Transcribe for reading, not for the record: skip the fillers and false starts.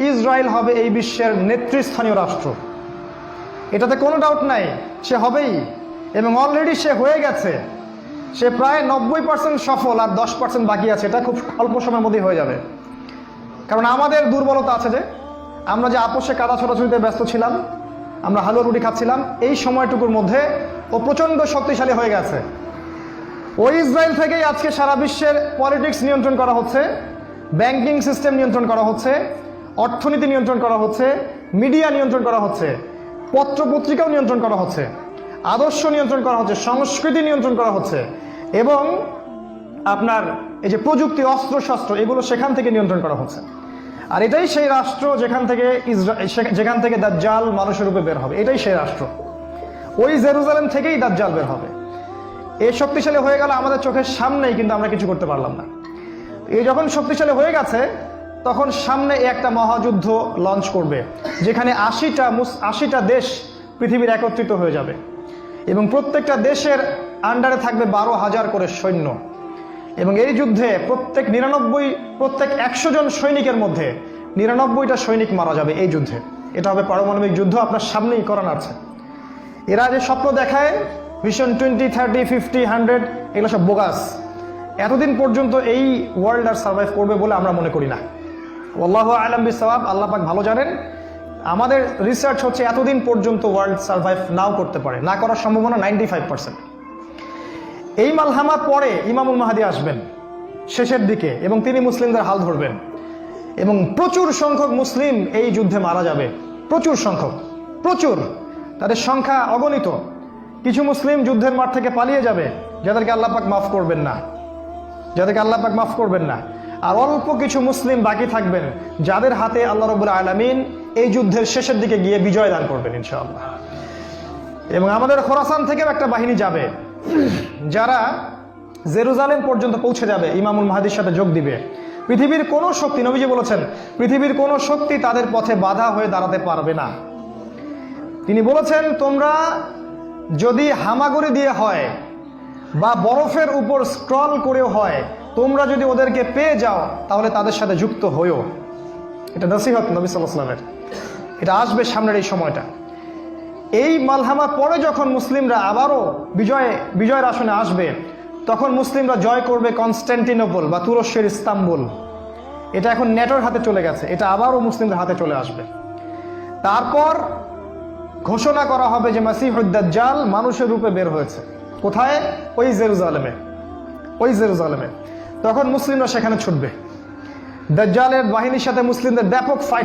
Israel হবে এই বিশ্বের নেতৃস্থানীয় রাষ্ট্র, এটাতে কোনো ডাউট নাই, সে হবেই এবং অলরেডি সে হয়ে গেছে। সে প্রায় 90% সফল, আর 10% বাকি আছে। এটা খুব অল্প সময়ের মধ্যেই হয়ে যাবে। কারণ আমাদের দুর্বলতা আছে যে আমরা যে আপোষে কাদা ছোটাছুটিতে ব্যস্ত ছিলাম, আমরা হালুয়া রুটি খাচ্ছিলাম, এই সময়টুকুর মধ্যে ও প্রচণ্ড শক্তিশালী হয়ে গেছে। ওই ইসরায়েল থেকেই আজকে সারা বিশ্বের পলিটিক্স নিয়ন্ত্রণ করা হচ্ছে, ব্যাংকিং সিস্টেম নিয়ন্ত্রণ করা হচ্ছে, অর্থনীতি নিয়ন্ত্রণ করা হচ্ছে, মিডিয়া নিয়ন্ত্রণ করা হচ্ছে, পত্রপত্রিকাও নিয়ন্ত্রণ করা হচ্ছে, আদর্শ নিয়ন্ত্রণ করা হচ্ছে, সংস্কৃতি নিয়ন্ত্রণ করা হচ্ছে, এবং আপনার এই যে প্রযুক্তি, অস্ত্রশস্ত্র, এগুলো সেখান থেকে নিয়ন্ত্রণ করা হচ্ছে। আর এটাই সেই রাষ্ট্র যেখান থেকে দাজ্জাল মানুষের রূপে বের হবে। এটাই সেই রাষ্ট্র। ওই জেরুজালেম থেকেই দাজ্জাল বের হবে। এই শক্তিশালী হয়ে গেল আমাদের চোখের সামনেই, কিন্তু আমরা কিছু করতে পারলাম না। এই যখন শক্তিশালী হয়ে গেছে, তখন সামনে একটা মহাযুদ্ধ লঞ্চ করবে, যেখানে 80টা দেশ পৃথিবীর একত্রিত হয়ে যাবে এবং প্রত্যেকটা দেশের আন্ডারে থাকবে 12,000 করে সৈন্য। এবং এই যুদ্ধে প্রত্যেক 100 জন সৈনিকের মধ্যে 99টা সৈনিক মারা যাবে এই যুদ্ধে। এটা হবে পারমাণবিক যুদ্ধ, আপনার সামনেই করান আছে। এরা যে স্বপ্ন দেখায় ভিশন 20, 30, 50, 100, এগুলো সব বোগাস। এতদিন পর্যন্ত এই ওয়ার্ল্ড আর সার্ভাইভ করবে বলে আমরা মনে করি না। আল্লাহু আ'লাম বিসওয়াব, আল্লাহ পাক ভালো জানেন। আমাদের রিসার্চ হচ্ছে এতদিন পর্যন্ত ওয়ার্ল্ড সার্ভাইভ নাও করতে পারে, না করার সম্ভাবনা 95%। এই মালহামা পরে ইমামুল মাহদী আসবেন শেষের দিকে, এবং তিনি মুসলিমদের হাল ধরবেন এবং প্রচুর সংখ্যক মুসলিম এই যুদ্ধে মারা যাবে। প্রচুর সংখ্যক, প্রচুর, তাদের সংখ্যা অগণিত। কিছু মুসলিম যুদ্ধের মাঠ থেকে পালিয়ে যাবে, যাদেরকে আল্লাহ পাক মাফ করবেন না, আর অল্প কিছু মুসলিম বাকি থাকবেন, যাদের হাতে আল্লাহ রাব্বুল আলামিন এই যুদ্ধের শেষের দিকে গিয়ে বিজয় দান করবেন ইনশাআল্লাহ। এবং আমাদের খোরাসান থেকেও একটা বাহিনী যাবে, যারা জেরুজালেম পর্যন্ত পৌঁছে যাবে, ইমামুল মাহদীর সাথে যোগ দিবে। পৃথিবীর কোনো শক্তি, নবীজি বলেছেন, পৃথিবীর কোনো শক্তি তাদের পথে বাধা হয়ে দাঁড়াতে পারবে না। তিনি বলেছেন, তোমরা যদি হামাগুড়ি দিয়ে হয় বা বরফের উপর স্ক্রল করেও হয়, তোমরা যদি ওদেরকে পেয়ে যাও তাহলে তাদের সাথে যুক্ত হইও। এটা নসিহত নবী সাল্লাল্লাহু আলাইহি ওয়াসাল্লামের। এটা আসবে সামনের এই সময়টা। এই মালহামা পরে যখন মুসলিমরা আবারও বিজয়ের আসনে আসবে, তখন মুসলিমরা জয় করবে কনস্ট্যান্টিনোপল বা তুরস্কের ইস্তাম্বুল। এটা এখন নেটোর হাতে চলে গেছে, এটা আবারও মুসলিমদের হাতে চলে আসবে। তারপর ঘোষণা করা হবে যে মাসিহুদ দাজ্জাল মানুষের রূপে বের হয়েছে। কোথায়? ওই জেরুজালেমে। তখন মুসলিমরা সেখানে ছুটবে। দাজ্জালের বাহিনীর সাথে মুসলিমদের ব্যাপক ফাইট